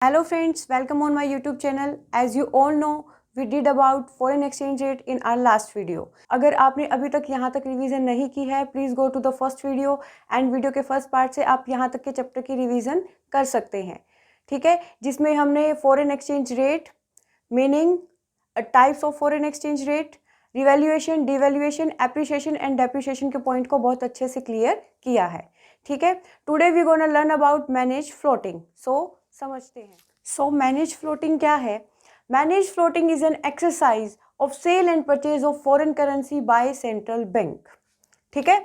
Hello friends, welcome on my YouTube channel. As you all know, we did about foreign exchange rate in our last video. अगर आपने अभी तक यहाँ तक revision नहीं की है, please go to the first video and video के फर्स्ट पार्ट से आप यहाँ तक के चैप्टर की रिवीजन कर सकते हैं, ठीक है। जिसमें हमने foreign exchange rate, meaning, types of foreign exchange rate, revaluation, devaluation, appreciation and depreciation के पॉइंट को बहुत अच्छे से क्लियर किया है, ठीक है। Today we gonna learn about manage floating. समझते हैं। मैनेज फ्लोटिंग क्या है? Manage floating is an exercise of sale and purchase of foreign currency by central bank, ठीक है।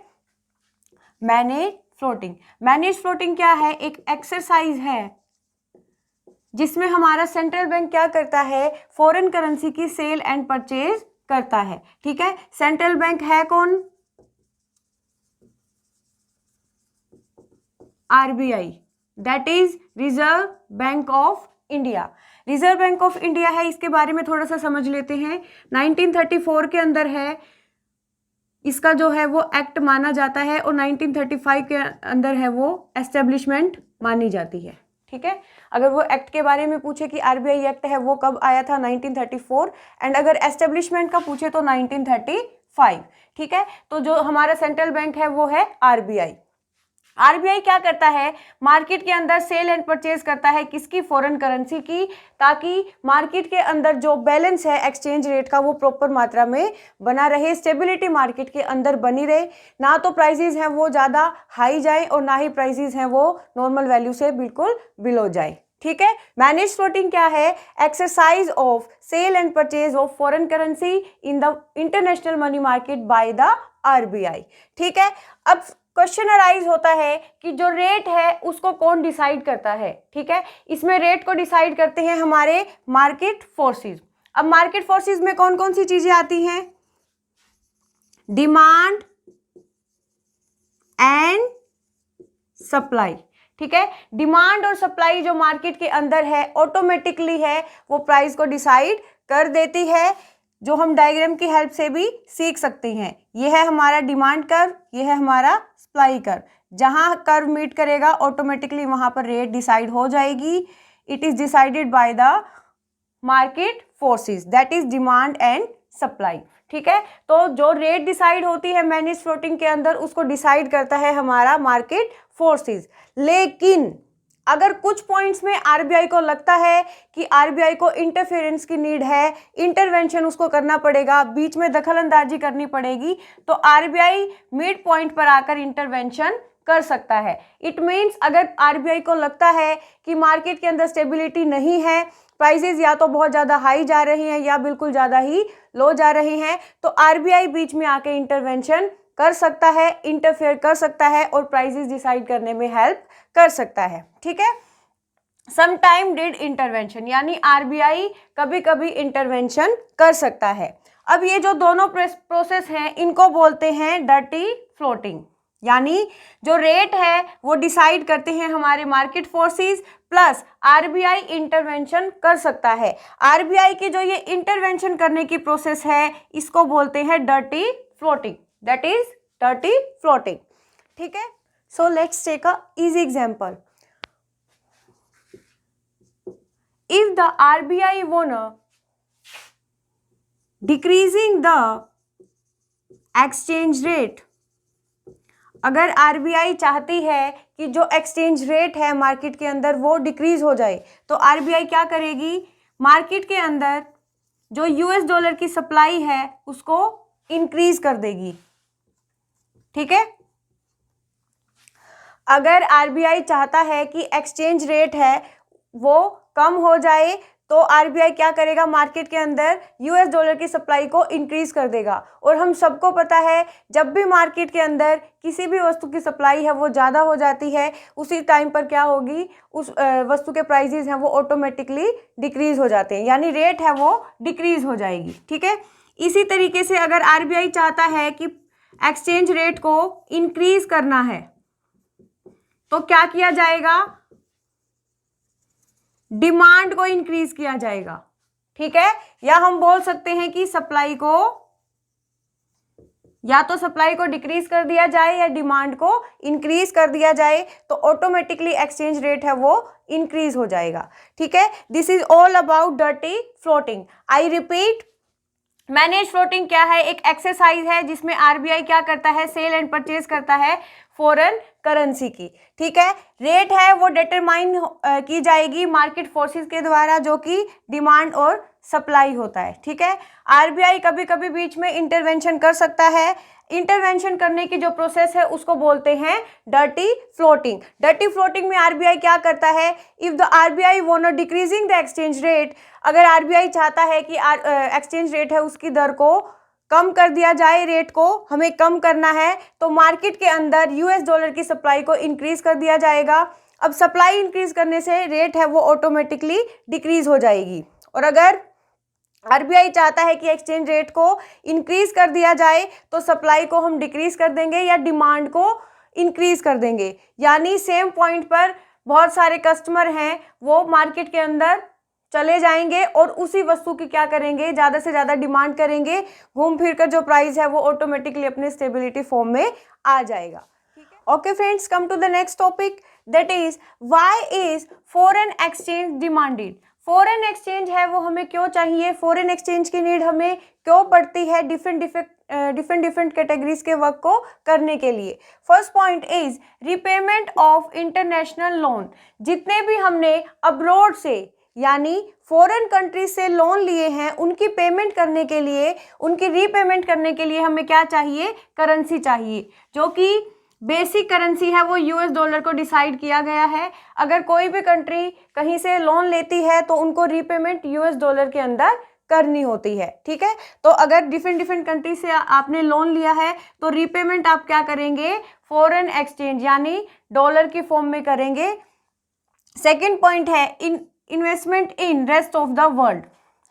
मैनेज फ्लोटिंग क्या है? एक एक्सरसाइज है जिसमें हमारा सेंट्रल बैंक क्या करता है? फॉरेन करेंसी की सेल एंड परचेज करता है, ठीक है। सेंट्रल बैंक है कौन? RBI, that is reserve bank of India. Reserve bank of India है, इसके बारे में थोड़ा सा समझ लेते हैं। 1934 के अंदर है, इसका जो है वो एक्ट माना जाता है, और 1935 के अंदर है वो एस्टेब्लिशमेंट मानी जाती है, ठीक है। अगर वो एक्ट के बारे में पूछे कि आरबीआई एक्ट है वो कब आया था? 1934, एंड अगर एस्टेब्लिशमेंट का पूछे तो 1935, ठीक है। तो जो हमारा सेंट्रल बैंक है वो है आरबीआई। आरबीआई क्या करता है? मार्केट के अंदर सेल एंड परचेज करता है, किसकी? फॉरेन करेंसी की, ताकि मार्केट के अंदर जो बैलेंस है एक्सचेंज रेट का वो प्रॉपर मात्रा में बना रहे, स्टेबिलिटी मार्केट के अंदर बनी रहे, ना तो प्राइसेस हैं वो ज़्यादा हाई जाए और ना ही प्राइसेस हैं वो नॉर्मल वैल्यू से बिल्कुल बिलो जाए, ठीक है। मैनेज फ्लोटिंग क्या है? Exercise of sale and purchase of foreign currency in the international money market by the RBI, ठीक है। अब क्वेश्चन अराइज होता है कि जो रेट है उसको कौन डिसाइड करता है, ठीक है। इसमें रेट को डिसाइड करते हैं हमारे मार्केट फोर्सेस। अब मार्केट फोर्सेस में कौन कौन सी चीजें आती हैं? डिमांड एंड सप्लाई, ठीक है। डिमांड और सप्लाई जो मार्केट के अंदर है ऑटोमेटिकली है वो प्राइस को डिसाइड कर देती है, जो हम डायग्राम की हेल्प से भी सीख सकते हैं। यह है हमारा डिमांड कर्व, यह है हमारा सप्लाई कर्व। जहां कर्व मीट करेगा ऑटोमेटिकली वहां पर रेट डिसाइड हो जाएगी। It is decided by the market forces, that is demand and supply, ठीक है। तो जो रेट डिसाइड होती है मैनेज फ्लोटिंग के अंदर, उसको डिसाइड करता है हमारा मार्केट फोर्सेस। लेकिन अगर कुछ पॉइंट्स में आरबीआई को लगता है कि आरबीआई को इंटरफेरेंस की नीड है, इंटरवेंशन उसको करना पड़ेगा, बीच में दखल अंदाजी करनी पड़ेगी, तो आरबीआई मिड पॉइंट पर आकर इंटरवेंशन कर सकता है। इट मीन्स अगर आरबीआई को लगता है कि मार्केट के अंदर स्टेबिलिटी नहीं है, प्राइसेस या तो बहुत ज़्यादा हाई जा रही हैं या बिल्कुल ज़्यादा ही लो जा रही हैं, तो आरबीआई बीच में आके इंटरवेंशन कर सकता है, इंटरफेयर कर सकता है और प्राइसेस डिसाइड करने में हेल्प कर सकता है, ठीक है। सम टाइम डिड इंटरवेंशन, यानी आरबीआई कभी कभी इंटरवेंशन कर सकता है। अब ये जो दोनों प्रोसेस हैं इनको बोलते हैं डर्टी फ्लोटिंग, यानी जो रेट है वो डिसाइड करते हैं हमारे market forces, plus RBI intervention कर सकता है। आरबीआई की जो ये इंटरवेंशन करने की प्रोसेस है इसको बोलते हैं dirty floating, that is dirty floating, ठीक है। So let's take a easy example. If the RBI wanna decreasing the exchange rate, अगर आरबीआई चाहती है कि जो एक्सचेंज रेट है मार्केट के अंदर वो डिक्रीज हो जाए, तो आरबीआई क्या करेगी? मार्केट के अंदर जो यूएस डॉलर की सप्लाई है उसको इंक्रीज कर देगी, ठीक है। अगर आरबीआई चाहता है कि एक्सचेंज रेट है वो कम हो जाए, तो आरबीआई क्या करेगा? मार्केट के अंदर यूएस डॉलर की सप्लाई को इंक्रीज कर देगा। और हम सबको पता है जब भी मार्केट के अंदर किसी भी वस्तु की सप्लाई है वो ज़्यादा हो जाती है, उसी टाइम पर क्या होगी? उस वस्तु के प्राइसेस हैं वो ऑटोमेटिकली डिक्रीज हो जाते हैं, यानी रेट है वो डिक्रीज हो जाएगी, ठीक है। इसी तरीके से अगर आरबीआई चाहता है कि एक्सचेंज रेट को इंक्रीज करना है तो क्या किया जाएगा? डिमांड को इंक्रीज किया जाएगा, ठीक है। या हम बोल सकते हैं कि सप्लाई को या तो सप्लाई को डिक्रीज कर दिया जाए या डिमांड को इंक्रीज कर दिया जाए, तो ऑटोमेटिकली एक्सचेंज रेट है वो इंक्रीज हो जाएगा। ठीक है, this is all about dirty floating. I repeat, manage floating क्या है? एक एक्सरसाइज है जिसमें आरबीआई क्या करता है, सेल एंड परचेज करता है फॉरेन करेंसी की। ठीक है, रेट है वो डिटरमाइन की जाएगी मार्केट फोर्सेस के द्वारा, जो कि डिमांड और सप्लाई होता है। ठीक है, आरबीआई कभी कभी बीच में इंटरवेंशन कर सकता है। इंटरवेंशन करने की जो प्रोसेस है उसको बोलते हैं डर्टी फ्लोटिंग। डर्टी फ्लोटिंग में आरबीआई क्या करता है, if the RBI want decreasing the exchange rate, अगर आरबीआई चाहता है कि एक्सचेंज रेट है उसकी दर को कम कर दिया जाए, रेट को हमें कम करना है, तो मार्केट के अंदर यूएस डॉलर की सप्लाई को इंक्रीज कर दिया जाएगा। अब सप्लाई इंक्रीज करने से रेट है वो ऑटोमेटिकली डिक्रीज हो जाएगी। और अगर आरबीआई चाहता है कि एक्सचेंज रेट को इंक्रीज कर दिया जाए, तो सप्लाई को हम डिक्रीज कर देंगे या डिमांड को इंक्रीज कर देंगे। यानी सेम पॉइंट पर बहुत सारे कस्टमर हैं, वो मार्केट के अंदर चले जाएंगे और उसी वस्तु की क्या करेंगे, ज़्यादा से ज़्यादा डिमांड करेंगे। घूम फिर कर जो प्राइस है वो ऑटोमेटिकली अपने स्टेबिलिटी फॉर्म में आ जाएगा। Okay friends, come to the next topic, that is why is foreign exchange demanded. Foreign exchange है वो हमें क्यों चाहिए, फॉरेन एक्सचेंज की नीड हमें क्यों पड़ती है डिफरेंट कैटेगरीज के वर्क को करने के लिए। First point is repayment of international loan. जितने भी हमने अब्रॉड से यानी फॉरेन कंट्री से लोन लिए हैं, उनकी पेमेंट करने के लिए, उनकी रीपेमेंट करने के लिए हमें क्या चाहिए, करेंसी चाहिए, जो कि बेसिक करेंसी है वो यूएस डॉलर को डिसाइड किया गया है। अगर कोई भी कंट्री कहीं से लोन लेती है तो उनको रीपेमेंट यूएस डॉलर के अंदर करनी होती है। ठीक है, तो अगर डिफरेंट कंट्री से आपने लोन लिया है तो रीपेमेंट आप क्या करेंगे, फॉरेन एक्सचेंज यानी डॉलर की फॉर्म में करेंगे। सेकेंड पॉइंट है investment in rest of the world.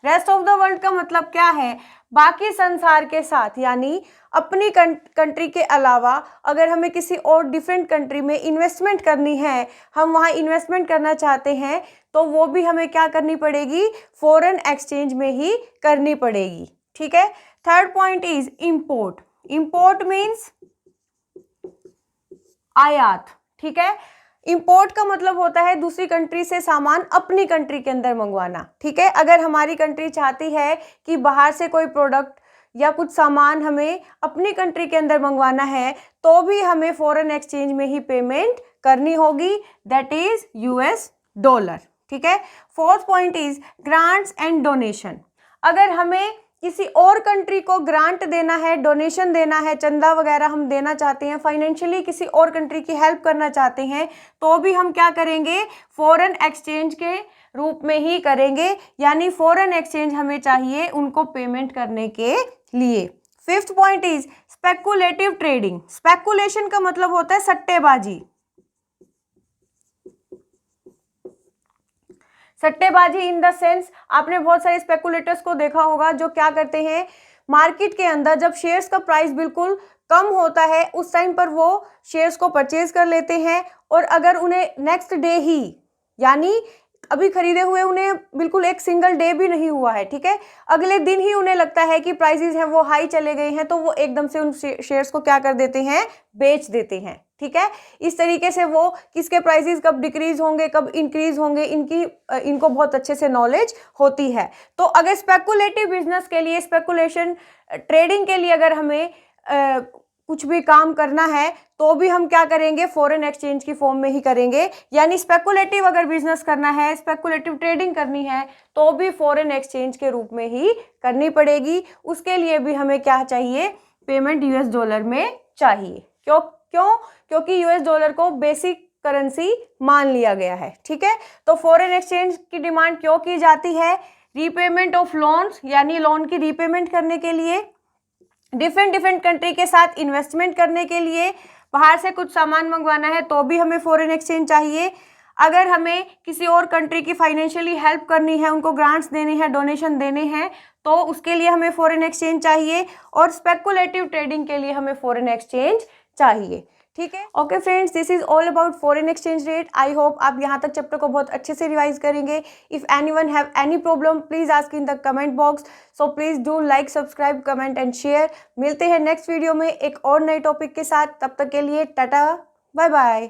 Rest of the world का मतलब क्या है, बाकी संसार के साथ, यानी अपनी कंट्री के अलावा अगर हमें किसी और डिफरेंट कंट्री में इन्वेस्टमेंट करनी है, हम वहाँ इन्वेस्टमेंट करना चाहते हैं, तो वो भी हमें क्या करनी पड़ेगी, फॉरेन एक्सचेंज में ही करनी पड़ेगी। ठीक है, third point is import. Import means आयात। ठीक है, इंपोर्ट का मतलब होता है दूसरी कंट्री से सामान अपनी कंट्री के अंदर मंगवाना। ठीक है, अगर हमारी कंट्री चाहती है कि बाहर से कोई प्रोडक्ट या कुछ सामान हमें अपनी कंट्री के अंदर मंगवाना है, तो भी हमें फॉरेन एक्सचेंज में ही पेमेंट करनी होगी, दैट इज यूएस डॉलर। ठीक है, fourth point is grants and donation. अगर हमें किसी और कंट्री को ग्रांट देना है, डोनेशन देना है, चंदा वगैरह हम देना चाहते हैं, फाइनेंशियली किसी और कंट्री की हेल्प करना चाहते हैं, तो भी हम क्या करेंगे, फॉरेन एक्सचेंज के रूप में ही करेंगे। यानी फॉरेन एक्सचेंज हमें चाहिए उनको पेमेंट करने के लिए। Fifth point is speculative trading. Speculation का मतलब होता है सट्टेबाजी। सट्टेबाजी इन द सेंस, आपने बहुत सारे स्पेकुलेटर्स को देखा होगा जो क्या करते हैं, मार्केट के अंदर जब शेयर्स का प्राइस बिल्कुल कम होता है उस टाइम पर वो शेयर्स को परचेज कर लेते हैं, और अगर उन्हें नेक्स्ट डे ही, यानी अभी खरीदे हुए उन्हें बिल्कुल एक सिंगल डे भी नहीं हुआ है, ठीक है, अगले दिन ही उन्हें लगता है कि प्राइसेस हैं वो हाई चले गए हैं, तो वो एकदम से उन शेयर्स को क्या कर देते हैं, बेच देते हैं। ठीक है, इस तरीके से वो किसके प्राइसेस कब डिक्रीज होंगे कब इंक्रीज होंगे इनको बहुत अच्छे से नॉलेज होती है। तो अगर स्पेकुलेटिव बिजनेस के लिए, स्पेकुलेशन ट्रेडिंग के लिए अगर हमें कुछ भी काम करना है तो भी हम क्या करेंगे, फॉरेन एक्सचेंज की फॉर्म में ही करेंगे। यानी स्पेकुलेटिव अगर बिजनेस करना है, स्पेकुलेटिव ट्रेडिंग करनी है, तो भी फॉरेन एक्सचेंज के रूप में ही करनी पड़ेगी। उसके लिए भी हमें क्या चाहिए, पेमेंट यूएस डॉलर में चाहिए। क्यों? क्योंकि यूएस डॉलर को बेसिक करेंसी मान लिया गया है। ठीक है, तो फॉरेन एक्सचेंज की डिमांड क्यों की जाती है, रीपेमेंट ऑफ लोन्स, यानी लोन की रीपेमेंट करने के लिए, डिफरेंट कंट्री के साथ इन्वेस्टमेंट करने के लिए, बाहर से कुछ सामान मंगवाना है तो भी हमें फॉरेन एक्सचेंज चाहिए, अगर हमें किसी और कंट्री की फाइनेंशियली हेल्प करनी है, उनको ग्रांट्स देने हैं, डोनेशन देने हैं, तो उसके लिए हमें फॉरेन एक्सचेंज चाहिए, और स्पेकुलेटिव ट्रेडिंग के लिए हमें फॉरेन एक्सचेंज चाहिए। ठीक है। Okay friends, this is all about foreign exchange rate. I hope आप यहाँ तक चैप्टर को बहुत अच्छे से रिवाइज करेंगे। If anyone have any problem please ask in the comment box. So please do like, subscribe, comment and share. मिलते हैं नेक्स्ट वीडियो में एक और नए टॉपिक के साथ। तब तक के लिए टाटा, बाय बाय।